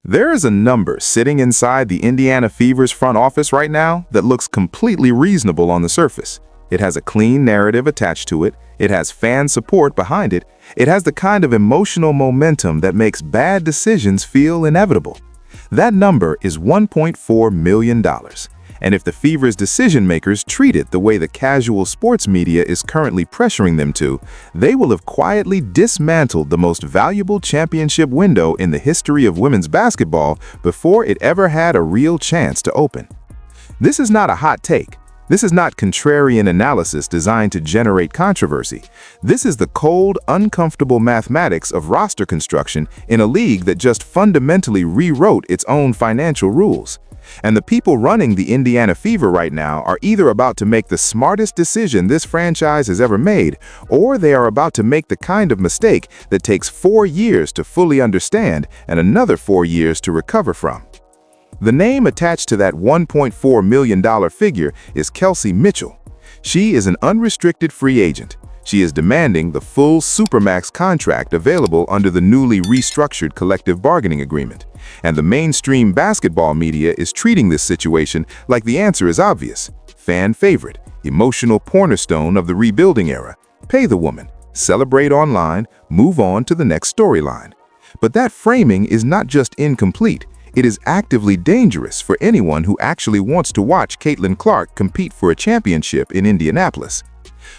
There is a number sitting inside the Indiana Fever's front office right now that looks completely reasonable on the surface. It has a clean narrative attached to it, it has fan support behind it, it has the kind of emotional momentum that makes bad decisions feel inevitable. That number is $1.4 million. And if the Fever's decision makers treat it the way the casual sports media is currently pressuring them to, they will have quietly dismantled the most valuable championship window in the history of women's basketball before it ever had a real chance to open. This is not a hot take. This is not contrarian analysis designed to generate controversy. This is the cold, uncomfortable mathematics of roster construction in a league that just fundamentally rewrote its own financial rules. And the people running the Indiana Fever right now are either about to make the smartest decision this franchise has ever made, or they are about to make the kind of mistake that takes 4 years to fully understand and another 4 years to recover from. The name attached to that $1.4 million figure is Kelsey Mitchell. She is an unrestricted free agent. She is demanding the full Supermax contract available under the newly restructured collective bargaining agreement. And the mainstream basketball media is treating this situation like the answer is obvious. Fan favorite, emotional cornerstone of the rebuilding era. Pay the woman, celebrate online, move on to the next storyline. But that framing is not just incomplete. It is actively dangerous for anyone who actually wants to watch Caitlin Clark compete for a championship in Indianapolis.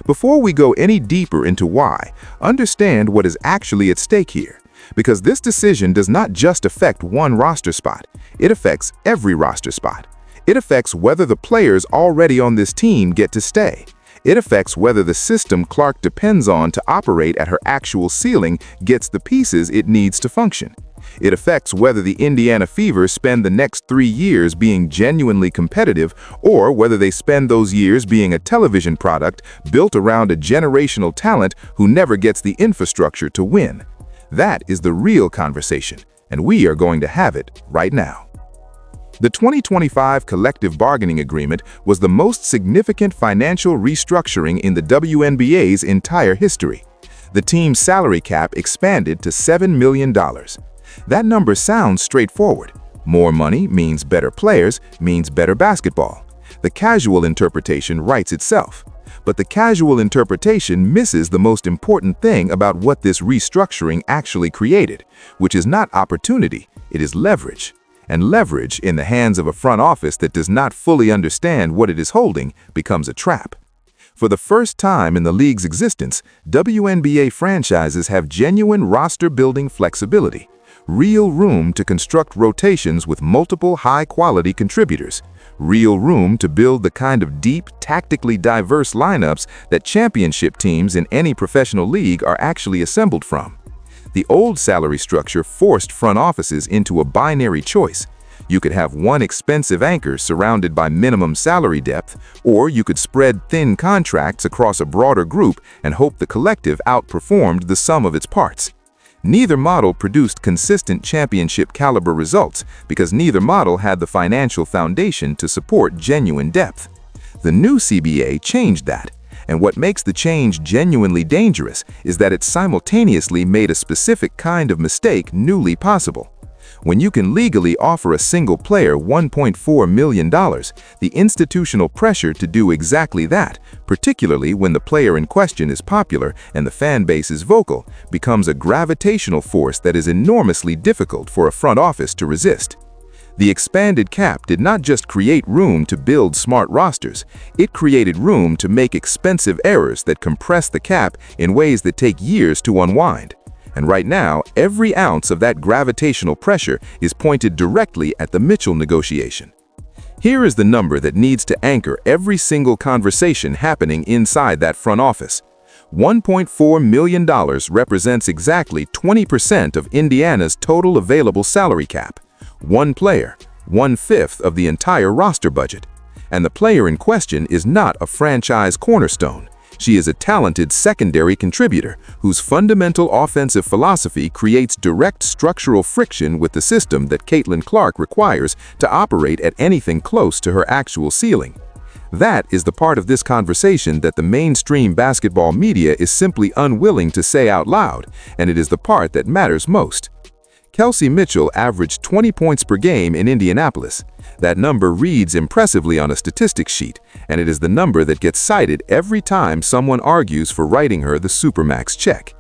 Before we go any deeper into why, understand what is actually at stake here. Because this decision does not just affect one roster spot, it affects every roster spot. It affects whether the players already on this team get to stay. It affects whether the system Clark depends on to operate at her actual ceiling gets the pieces it needs to function. It affects whether the Indiana Fever spend the next 3 years being genuinely competitive or whether they spend those years being a television product built around a generational talent who never gets the infrastructure to win. That is the real conversation, and we are going to have it right now. The 2025 collective bargaining agreement was the most significant financial restructuring in the WNBA's entire history. The team's salary cap expanded to $7 million. That number sounds straightforward. More money means better players, means better basketball. The casual interpretation writes itself. But the casual interpretation misses the most important thing about what this restructuring actually created, which is not opportunity, it is leverage. And leverage in the hands of a front office that does not fully understand what it is holding becomes a trap. For the first time in the league's existence, WNBA franchises have genuine roster-building flexibility. Real room to construct rotations with multiple high-quality contributors. Real room to build the kind of deep, tactically diverse lineups that championship teams in any professional league are actually assembled from. The old salary structure forced front offices into a binary choice. You could have one expensive anchor surrounded by minimum salary depth, or you could spread thin contracts across a broader group and hope the collective outperformed the sum of its parts. Neither model produced consistent championship-caliber results because neither model had the financial foundation to support genuine depth. The new CBA changed that, and what makes the change genuinely dangerous is that it simultaneously made a specific kind of mistake newly possible. When you can legally offer a single player $1.4 million, the institutional pressure to do exactly that, particularly when the player in question is popular and the fan base is vocal, becomes a gravitational force that is enormously difficult for a front office to resist. The expanded cap did not just create room to build smart rosters, it created room to make expensive errors that compress the cap in ways that take years to unwind. And right now, every ounce of that gravitational pressure is pointed directly at the Mitchell negotiation. Here is the number that needs to anchor every single conversation happening inside that front office. $1.4 million represents exactly 20% of Indiana's total available salary cap. One player, 1/5 of the entire roster budget. And the player in question is not a franchise cornerstone. She is a talented secondary contributor whose fundamental offensive philosophy creates direct structural friction with the system that Caitlin Clark requires to operate at anything close to her actual ceiling. That is the part of this conversation that the mainstream basketball media is simply unwilling to say out loud, and it is the part that matters most. Kelsey Mitchell averaged 20 points per game in Indianapolis. That number reads impressively on a statistics sheet, and it is the number that gets cited every time someone argues for writing her the Supermax check.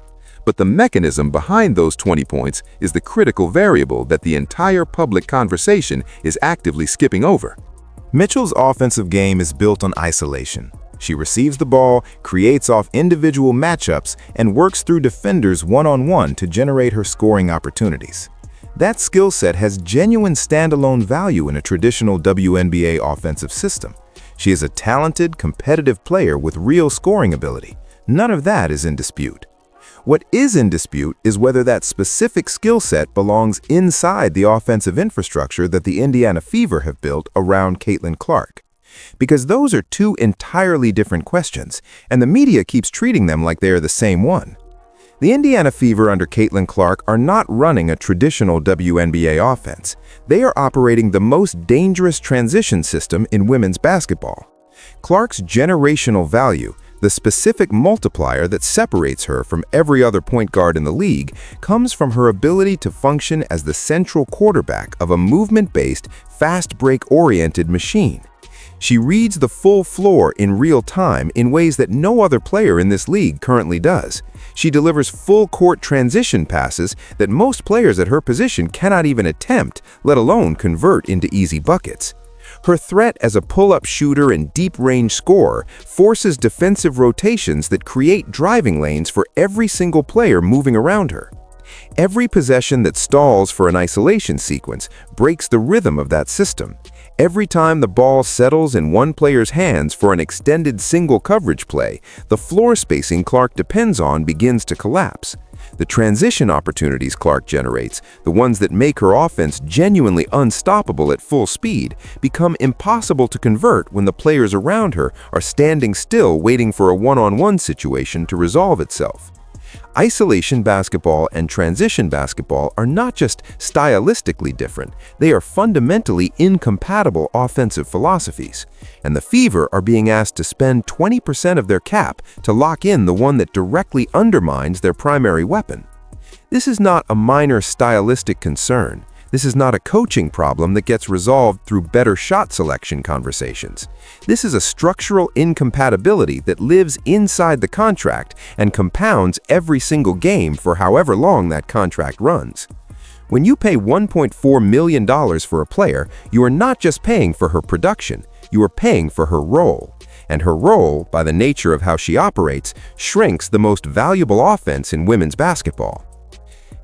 But the mechanism behind those 20 points is the critical variable that the entire public conversation is actively skipping over. Mitchell's offensive game is built on isolation. She receives the ball, creates off individual matchups, and works through defenders one-on-one to generate her scoring opportunities. That skill set has genuine standalone value in a traditional WNBA offensive system. She is a talented, competitive player with real scoring ability. None of that is in dispute. What is in dispute is whether that specific skill set belongs inside the offensive infrastructure that the Indiana Fever have built around Caitlin Clark. Because those are two entirely different questions, and the media keeps treating them like they are the same one. The Indiana Fever under Caitlin Clark are not running a traditional WNBA offense. They are operating the most dangerous transition system in women's basketball. Clark's generational value, the specific multiplier that separates her from every other point guard in the league, comes from her ability to function as the central quarterback of a movement-based, fast break-oriented machine. She reads the full floor in real time in ways that no other player in this league currently does. She delivers full-court transition passes that most players at her position cannot even attempt, let alone convert into easy buckets. Her threat as a pull-up shooter and deep-range scorer forces defensive rotations that create driving lanes for every single player moving around her. Every possession that stalls for an isolation sequence breaks the rhythm of that system. Every time the ball settles in one player's hands for an extended single coverage play, the floor spacing Clark depends on begins to collapse. The transition opportunities Clark generates, the ones that make her offense genuinely unstoppable at full speed, become impossible to convert when the players around her are standing still waiting for a one-on-one situation to resolve itself. Isolation basketball and transition basketball are not just stylistically different, they are fundamentally incompatible offensive philosophies. And the Fever are being asked to spend 20% of their cap to lock in the one that directly undermines their primary weapon. This is not a minor stylistic concern. This is not a coaching problem that gets resolved through better shot selection conversations. This is a structural incompatibility that lives inside the contract and compounds every single game for however long that contract runs. When you pay $1.4 million for a player, you are not just paying for her production, you are paying for her role. And her role, by the nature of how she operates, shrinks the most valuable offense in women's basketball.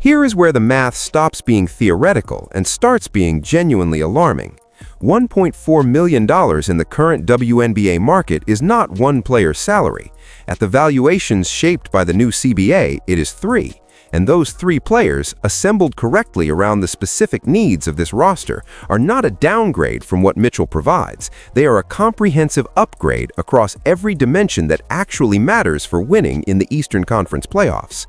Here is where the math stops being theoretical and starts being genuinely alarming. $1.4 million in the current WNBA market is not one player's salary. At the valuations shaped by the new CBA, it is three. And those three players, assembled correctly around the specific needs of this roster, are not a downgrade from what Mitchell provides. They are a comprehensive upgrade across every dimension that actually matters for winning in the Eastern Conference playoffs.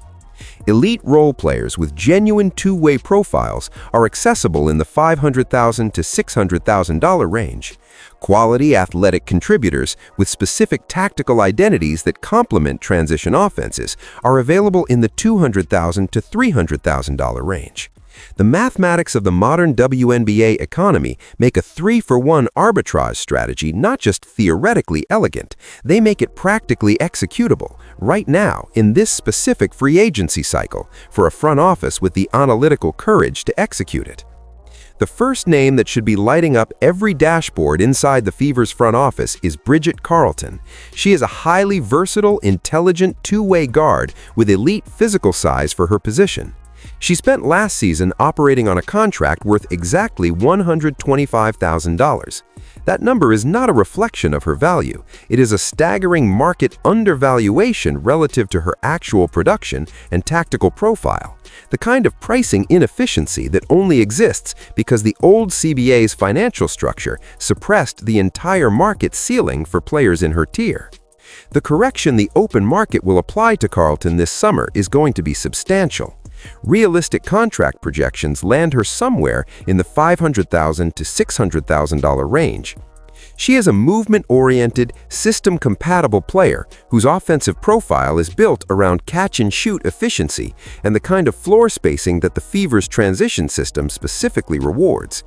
Elite role players with genuine two-way profiles are accessible in the $500,000 to $600,000 range. Quality athletic contributors with specific tactical identities that complement transition offenses are available in the $200,000 to $300,000 range. The mathematics of the modern WNBA economy make a 3-for-1 arbitrage strategy not just theoretically elegant, they make it practically executable right now in this specific free agency cycle for a front office with the analytical courage to execute it. The first name that should be lighting up every dashboard inside the Fever's front office is Bridget Carleton. She is a highly versatile, intelligent, two-way guard with elite physical size for her position. She spent last season operating on a contract worth exactly $125,000. That number is not a reflection of her value. It is a staggering market undervaluation relative to her actual production and tactical profile, the kind of pricing inefficiency that only exists because the old CBA's financial structure suppressed the entire market ceiling for players in her tier. The correction the open market will apply to Carleton this summer is going to be substantial. Realistic contract projections land her somewhere in the $500,000 to $600,000 range. She is a movement-oriented, system-compatible player whose offensive profile is built around catch-and-shoot efficiency and the kind of floor spacing that the Fever's transition system specifically rewards.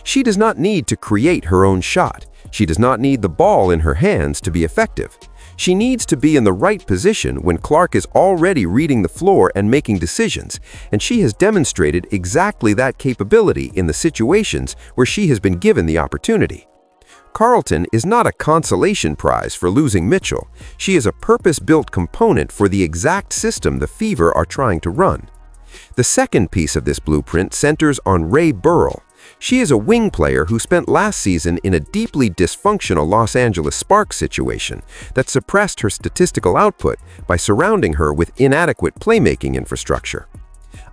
She does not need to create her own shot. She does not need the ball in her hands to be effective. She needs to be in the right position when Clark is already reading the floor and making decisions, and she has demonstrated exactly that capability in the situations where she has been given the opportunity. Carlton is not a consolation prize for losing Mitchell. She is a purpose-built component for the exact system the Fever are trying to run. The second piece of this blueprint centers on Ray Burrell. She is a wing player who spent last season in a deeply dysfunctional Los Angeles Sparks situation that suppressed her statistical output by surrounding her with inadequate playmaking infrastructure.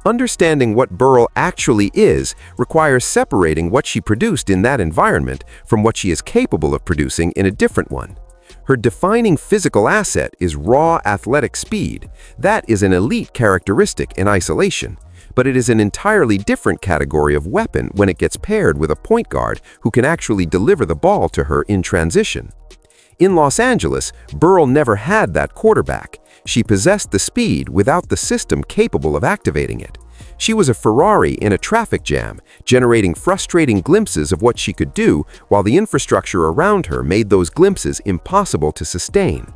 Understanding what Burrell actually is requires separating what she produced in that environment from what she is capable of producing in a different one. Her defining physical asset is raw athletic speed. That is an elite characteristic in isolation, but it is an entirely different category of weapon when it gets paired with a point guard who can actually deliver the ball to her in transition. In Los Angeles, Burrell never had that quarterback. She possessed the speed without the system capable of activating it. She was a Ferrari in a traffic jam, generating frustrating glimpses of what she could do while the infrastructure around her made those glimpses impossible to sustain.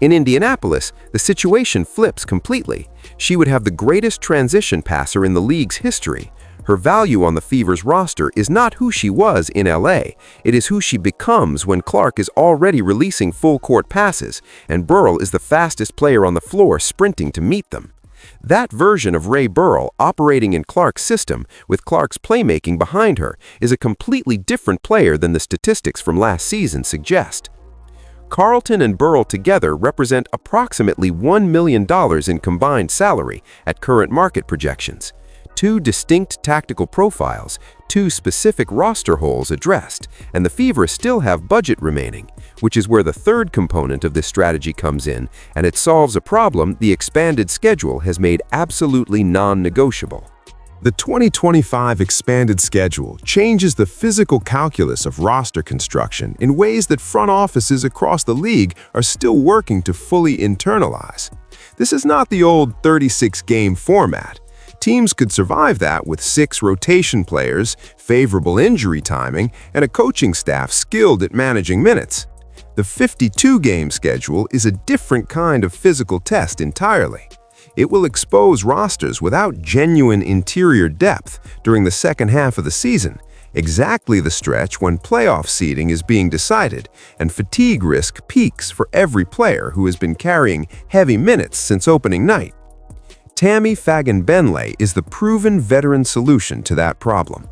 In Indianapolis, the situation flips completely. She would have the greatest transition passer in the league's history. Her value on the Fever's roster is not who she was in LA. It is who she becomes when Clark is already releasing full-court passes, and Burrell is the fastest player on the floor sprinting to meet them. That version of Ray Burrell operating in Clark's system, with Clark's playmaking behind her, is a completely different player than the statistics from last season suggest. Carlton and Burrell together represent approximately $1 million in combined salary at current market projections. Two distinct tactical profiles, two specific roster holes addressed, and the Fever still have budget remaining, which is where the third component of this strategy comes in, and it solves a problem the expanded schedule has made absolutely non-negotiable. The 2025 expanded schedule changes the physical calculus of roster construction in ways that front offices across the league are still working to fully internalize. This is not the old 36-game format. Teams could survive that with 6 rotation players, favorable injury timing, and a coaching staff skilled at managing minutes. The 52-game schedule is a different kind of physical test entirely. It will expose rosters without genuine interior depth during the second half of the season, exactly the stretch when playoff seeding is being decided, and fatigue risk peaks for every player who has been carrying heavy minutes since opening night. Tammy Fagan-Benley is the proven veteran solution to that problem.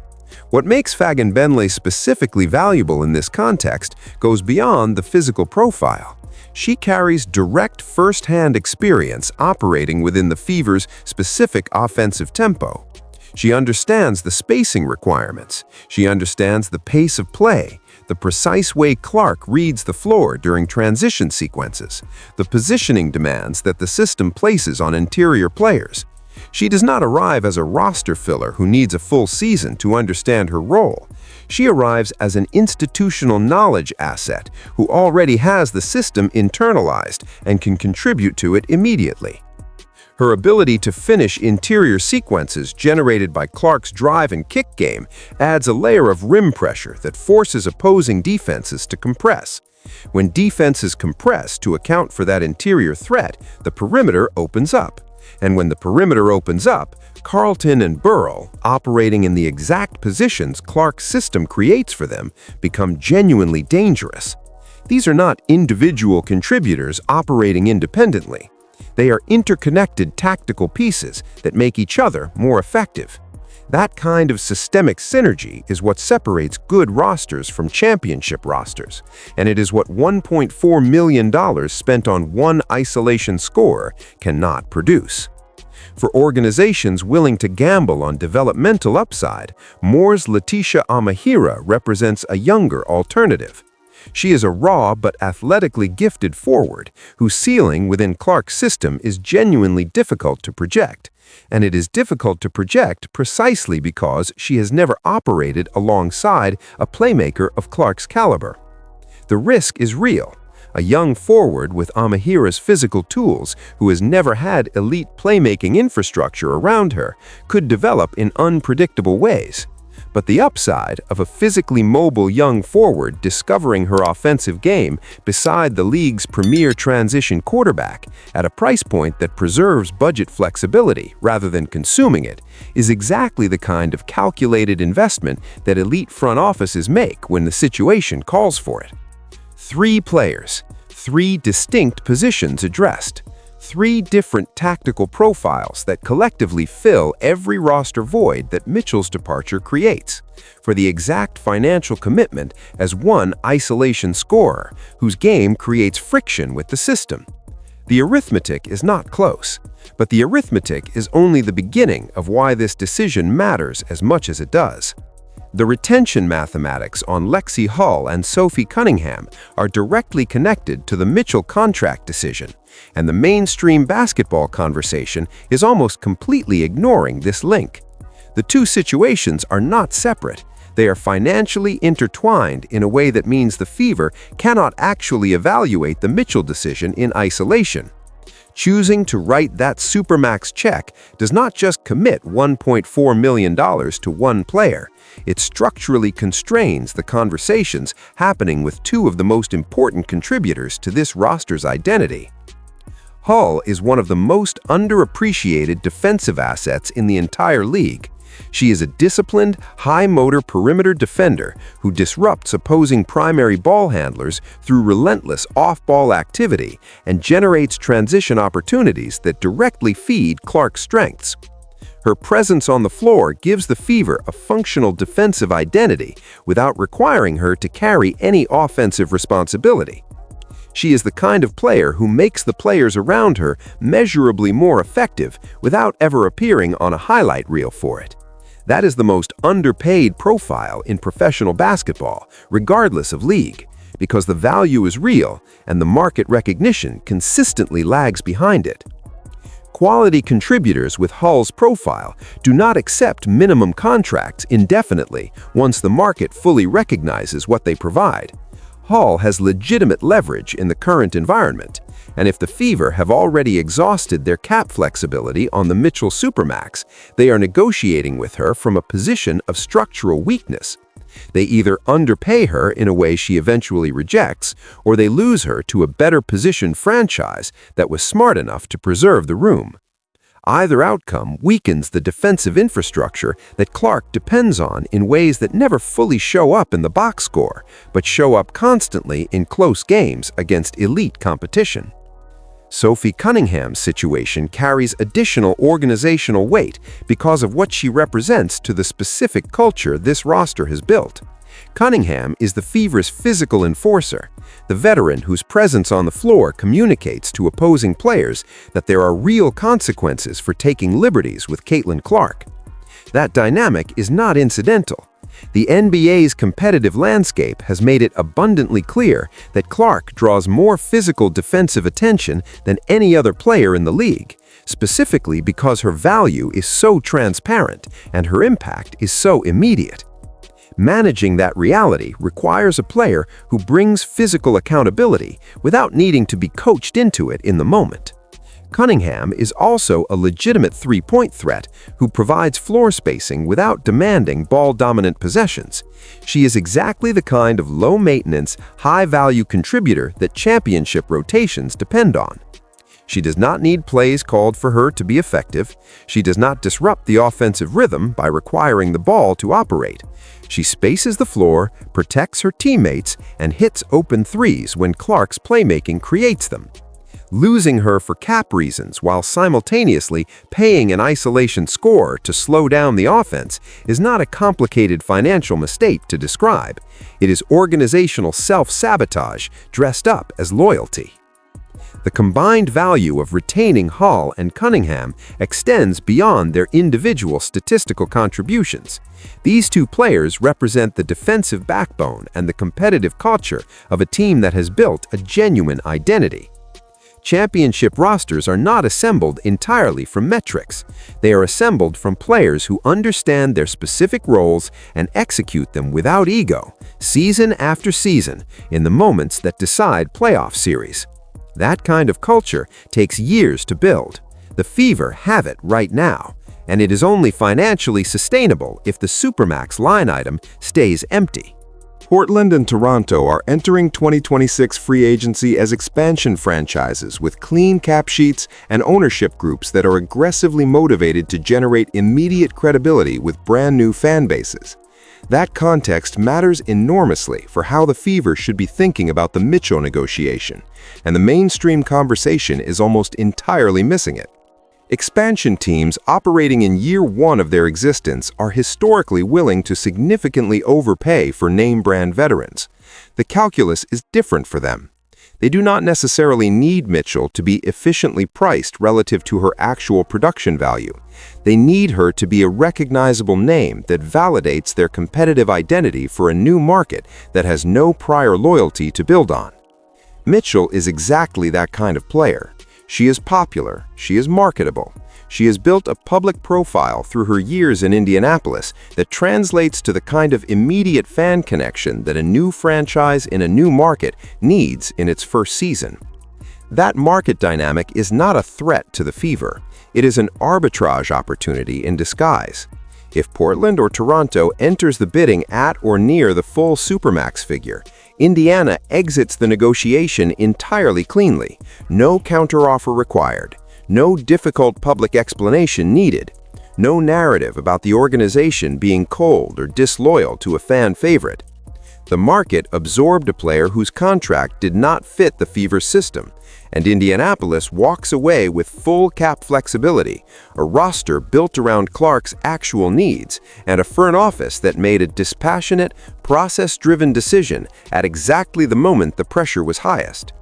What makes Fagan-Benley specifically valuable in this context goes beyond the physical profile. She carries direct first-hand experience operating within the Fever's specific offensive tempo. She understands the spacing requirements. She understands the pace of play, the precise way Clark reads the floor during transition sequences, the positioning demands that the system places on interior players. She does not arrive as a roster filler who needs a full season to understand her role. She arrives as an institutional knowledge asset who already has the system internalized and can contribute to it immediately. Her ability to finish interior sequences generated by Clark's drive and kick game adds a layer of rim pressure that forces opposing defenses to compress. When defenses compress to account for that interior threat, the perimeter opens up. And when the perimeter opens up, Carlton and Burrell, operating in the exact positions Clark's system creates for them, become genuinely dangerous. These are not individual contributors operating independently. They are interconnected tactical pieces that make each other more effective. That kind of systemic synergy is what separates good rosters from championship rosters, and it is what $1.4 million spent on one isolation scorer cannot produce. For organizations willing to gamble on developmental upside, Moore's Letitia Amahira represents a younger alternative. She is a raw but athletically gifted forward whose ceiling within Clark's system is genuinely difficult to project, and it is difficult to project precisely because she has never operated alongside a playmaker of Clark's caliber. The risk is real. A young forward with Amahira's physical tools, who has never had elite playmaking infrastructure around her, could develop in unpredictable ways. But the upside of a physically mobile young forward discovering her offensive game beside the league's premier transition quarterback at a price point that preserves budget flexibility rather than consuming it is exactly the kind of calculated investment that elite front offices make when the situation calls for it. 3 players, 3 distinct positions addressed, 3 different tactical profiles that collectively fill every roster void that Mitchell's departure creates, for the exact financial commitment as one isolation scorer whose game creates friction with the system. The arithmetic is not close, but the arithmetic is only the beginning of why this decision matters as much as it does. The retention mathematics on Lexi Hull and Sophie Cunningham are directly connected to the Mitchell contract decision, and the mainstream basketball conversation is almost completely ignoring this link. The two situations are not separate. They are financially intertwined in a way that means the Fever cannot actually evaluate the Mitchell decision in isolation. Choosing to write that Supermax check does not just commit $1.4 million to one player. It structurally constrains the conversations happening with 2 of the most important contributors to this roster's identity. Hull is one of the most underappreciated defensive assets in the entire league. She is a disciplined, high-motor perimeter defender who disrupts opposing primary ball handlers through relentless off-ball activity and generates transition opportunities that directly feed Clark's strengths. Her presence on the floor gives the Fever a functional defensive identity without requiring her to carry any offensive responsibility. She is the kind of player who makes the players around her measurably more effective without ever appearing on a highlight reel for it. That is the most underpaid profile in professional basketball, regardless of league, because the value is real and the market recognition consistently lags behind it. Quality contributors with Hull's profile do not accept minimum contracts indefinitely once the market fully recognizes what they provide. Hull has legitimate leverage in the current environment, and if the Fever have already exhausted their cap flexibility on the Mitchell Supermax, they are negotiating with her from a position of structural weakness. They either underpay her in a way she eventually rejects, or they lose her to a better positioned franchise that was smart enough to preserve the room. Either outcome weakens the defensive infrastructure that Clark depends on in ways that never fully show up in the box score, but show up constantly in close games against elite competition. Sophie Cunningham's situation carries additional organizational weight because of what she represents to the specific culture this roster has built. Cunningham is the Fever's physical enforcer, the veteran whose presence on the floor communicates to opposing players that there are real consequences for taking liberties with Caitlin Clark. That dynamic is not incidental. The NBA's competitive landscape has made it abundantly clear that Clark draws more physical defensive attention than any other player in the league, specifically because her value is so transparent and her impact is so immediate. Managing that reality requires a player who brings physical accountability without needing to be coached into it in the moment. Cunningham is also a legitimate three-point threat who provides floor spacing without demanding ball-dominant possessions. She is exactly the kind of low-maintenance, high-value contributor that championship rotations depend on. She does not need plays called for her to be effective. She does not disrupt the offensive rhythm by requiring the ball to operate. She spaces the floor, protects her teammates, and hits open threes when Clark's playmaking creates them. Losing her for cap reasons while simultaneously paying an isolation scorer to slow down the offense is not a complicated financial mistake to describe. It is organizational self-sabotage dressed up as loyalty. The combined value of retaining Hull and Cunningham extends beyond their individual statistical contributions. These two players represent the defensive backbone and the competitive culture of a team that has built a genuine identity. Championship rosters are not assembled entirely from metrics. They are assembled from players who understand their specific roles and execute them without ego, season after season, in the moments that decide playoff series. That kind of culture takes years to build. The Fever have it right now, and it is only financially sustainable if the Supermax line item stays empty. Portland and Toronto are entering 2026 free agency as expansion franchises with clean cap sheets and ownership groups that are aggressively motivated to generate immediate credibility with brand new fan bases. That context matters enormously for how the Fever should be thinking about the Mitchell negotiation, and the mainstream conversation is almost entirely missing it. Expansion teams operating in year one of their existence are historically willing to significantly overpay for name-brand veterans. The calculus is different for them. They do not necessarily need Mitchell to be efficiently priced relative to her actual production value. They need her to be a recognizable name that validates their competitive identity for a new market that has no prior loyalty to build on. Mitchell is exactly that kind of player. She is popular, she is marketable. She has built a public profile through her years in Indianapolis that translates to the kind of immediate fan connection that a new franchise in a new market needs in its first season. That market dynamic is not a threat to the Fever. It is an arbitrage opportunity in disguise. If Portland or Toronto enters the bidding at or near the full Supermax figure, Indiana exits the negotiation entirely cleanly. No counteroffer required. No difficult public explanation needed. No narrative about the organization being cold or disloyal to a fan favorite. The market absorbed a player whose contract did not fit the Fever system, and Indianapolis walks away with full cap flexibility, a roster built around Clark's actual needs, and a front office that made a dispassionate, process-driven decision at exactly the moment the pressure was highest.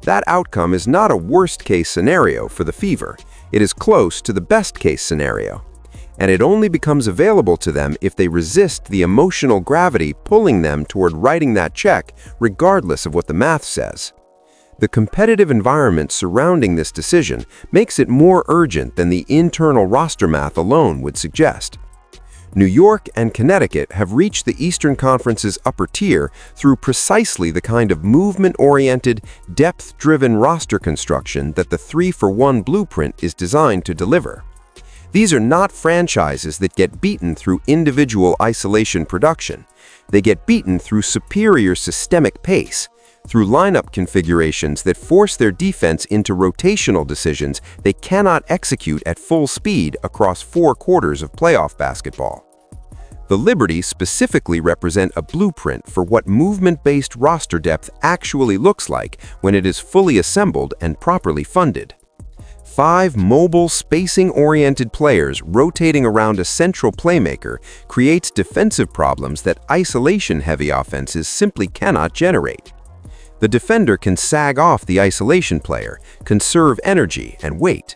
That outcome is not a worst-case scenario for the Fever. It is close to the best-case scenario. And it only becomes available to them if they resist the emotional gravity pulling them toward writing that check, regardless of what the math says. The competitive environment surrounding this decision makes it more urgent than the internal roster math alone would suggest. New York and Connecticut have reached the Eastern Conference's upper tier through precisely the kind of movement-oriented, depth-driven roster construction that the 3-for-1 blueprint is designed to deliver. These are not franchises that get beaten through individual isolation production. They get beaten through superior systemic pace, through lineup configurations that force their defense into rotational decisions they cannot execute at full speed across 4 quarters of playoff basketball. The Liberty specifically represent a blueprint for what movement-based roster depth actually looks like when it is fully assembled and properly funded. 5 mobile, spacing-oriented players rotating around a central playmaker creates defensive problems that isolation-heavy offenses simply cannot generate. The defender can sag off the isolation player, conserve energy, and wait.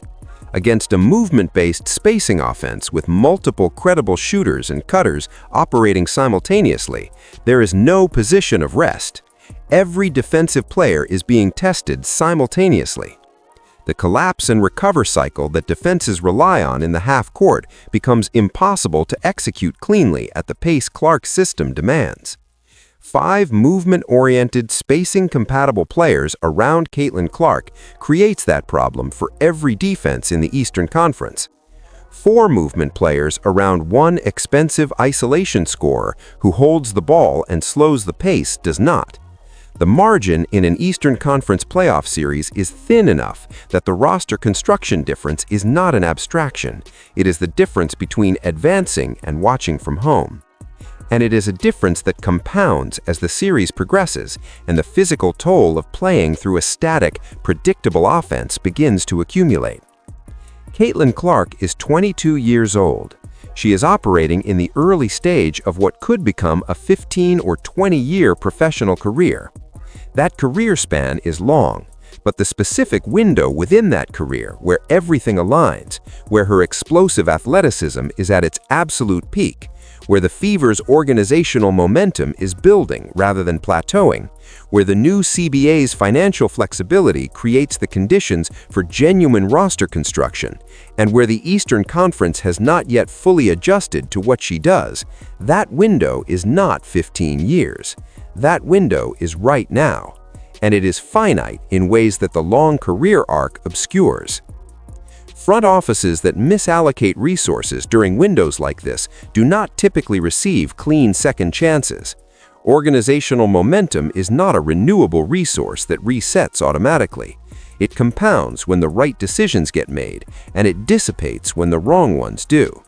Against a movement-based spacing offense with multiple credible shooters and cutters operating simultaneously, there is no position of rest. Every defensive player is being tested simultaneously. The collapse and recover cycle that defenses rely on in the half court becomes impossible to execute cleanly at the pace Clark's system demands. 5 movement-oriented, spacing-compatible players around Caitlin Clark creates that problem for every defense in the Eastern Conference. 4 movement players around one expensive isolation scorer who holds the ball and slows the pace does not. The margin in an Eastern Conference playoff series is thin enough that the roster construction difference is not an abstraction. It is the difference between advancing and watching from home. And it is a difference that compounds as the series progresses and the physical toll of playing through a static, predictable offense begins to accumulate. Caitlin Clark is 22 years old. She is operating in the early stage of what could become a 15 or 20-year professional career. That career span is long, but the specific window within that career where everything aligns, where her explosive athleticism is at its absolute peak, where the Fever's organizational momentum is building rather than plateauing, where the new CBA's financial flexibility creates the conditions for genuine roster construction, and where the Eastern Conference has not yet fully adjusted to what she does. That window is not 15 years. That window is right now, and it is finite in ways that the long career arc obscures. Front offices that misallocate resources during windows like this do not typically receive clean second chances. Organizational momentum is not a renewable resource that resets automatically. It compounds when the right decisions get made, and it dissipates when the wrong ones do.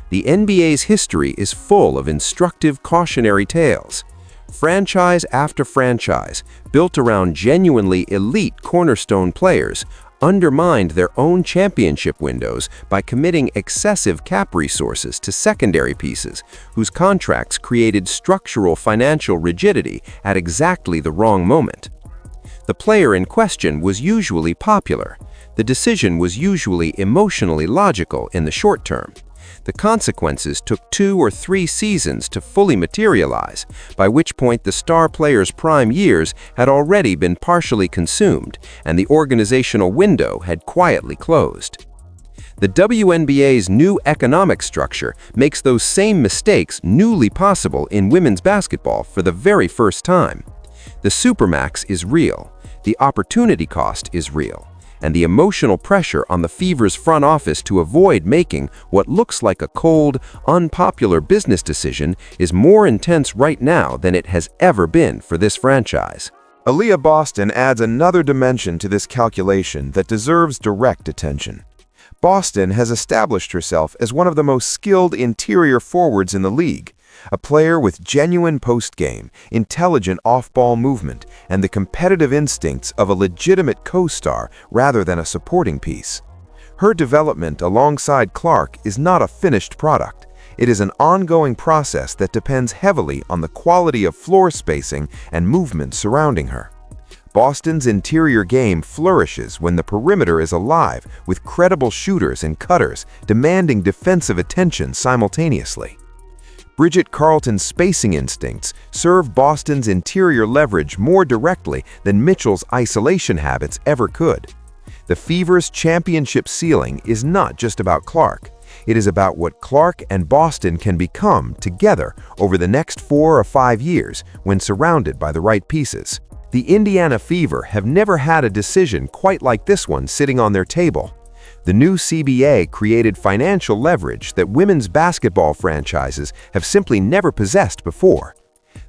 The NBA's history is full of instructive cautionary tales. Franchise after franchise, built around genuinely elite cornerstone players, undermined their own championship windows by committing excessive cap resources to secondary pieces whose contracts created structural financial rigidity at exactly the wrong moment. The player in question was usually popular. The decision was usually emotionally logical in the short term. The consequences took 2 or 3 seasons to fully materialize, by which point the star player's prime years had already been partially consumed and the organizational window had quietly closed. The WNBA's new economic structure makes those same mistakes newly possible in women's basketball for the very first time. The supermax is real, the opportunity cost is real, and the emotional pressure on the Fever's front office to avoid making what looks like a cold, unpopular business decision is more intense right now than it has ever been for this franchise. Aaliyah Boston adds another dimension to this calculation that deserves direct attention. Boston has established herself as one of the most skilled interior forwards in the league, a player with genuine post-game, intelligent off-ball movement, and the competitive instincts of a legitimate co-star rather than a supporting piece. Her development alongside Clark is not a finished product. It is an ongoing process that depends heavily on the quality of floor spacing and movement surrounding her. Boston's interior game flourishes when the perimeter is alive with credible shooters and cutters demanding defensive attention simultaneously. Bridget Carleton's spacing instincts serve Boston's interior leverage more directly than Mitchell's isolation habits ever could. The Fever's championship ceiling is not just about Clark. It is about what Clark and Boston can become together over the next 4 or 5 years when surrounded by the right pieces. The Indiana Fever have never had a decision quite like this one sitting on their table. The new CBA created financial leverage that women's basketball franchises have simply never possessed before.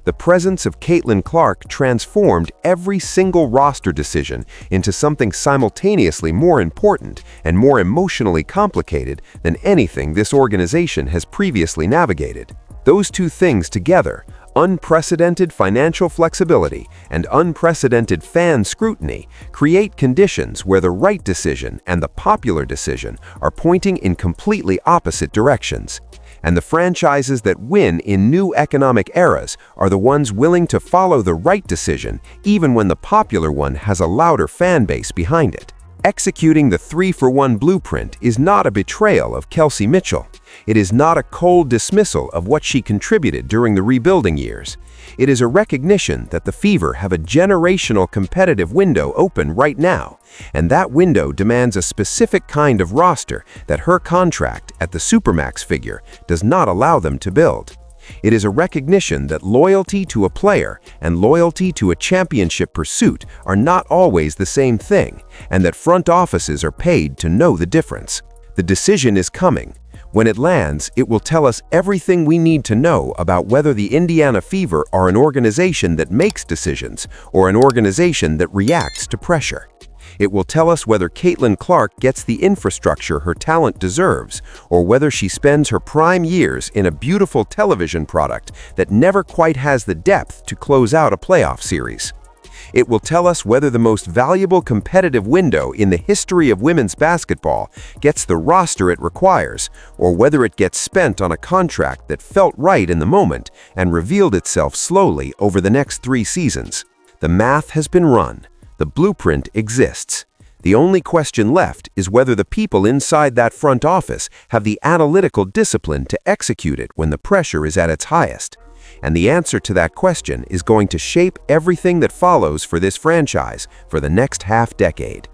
The presence of Caitlin Clark transformed every single roster decision into something simultaneously more important and more emotionally complicated than anything this organization has previously navigated. Those two things together, unprecedented financial flexibility and unprecedented fan scrutiny, create conditions where the right decision and the popular decision are pointing in completely opposite directions. And the franchises that win in new economic eras are the ones willing to follow the right decision even when the popular one has a louder fan base behind it. Executing the 3-for-1 blueprint is not a betrayal of Kelsey Mitchell. It is not a cold dismissal of what she contributed during the rebuilding years. It is a recognition that the Fever have a generational competitive window open right now, and that window demands a specific kind of roster that her contract at the Supermax figure does not allow them to build. It is a recognition that loyalty to a player and loyalty to a championship pursuit are not always the same thing, and that front offices are paid to know the difference. The decision is coming. When it lands, it will tell us everything we need to know about whether the Indiana Fever are an organization that makes decisions or an organization that reacts to pressure. It will tell us whether Caitlin Clark gets the infrastructure her talent deserves, or whether she spends her prime years in a beautiful television product that never quite has the depth to close out a playoff series. It will tell us whether the most valuable competitive window in the history of women's basketball gets the roster it requires, or whether it gets spent on a contract that felt right in the moment and revealed itself slowly over the next 3 seasons. The math has been run. The blueprint exists. The only question left is whether the people inside that front office have the analytical discipline to execute it when the pressure is at its highest. And the answer to that question is going to shape everything that follows for this franchise for the next half-decade.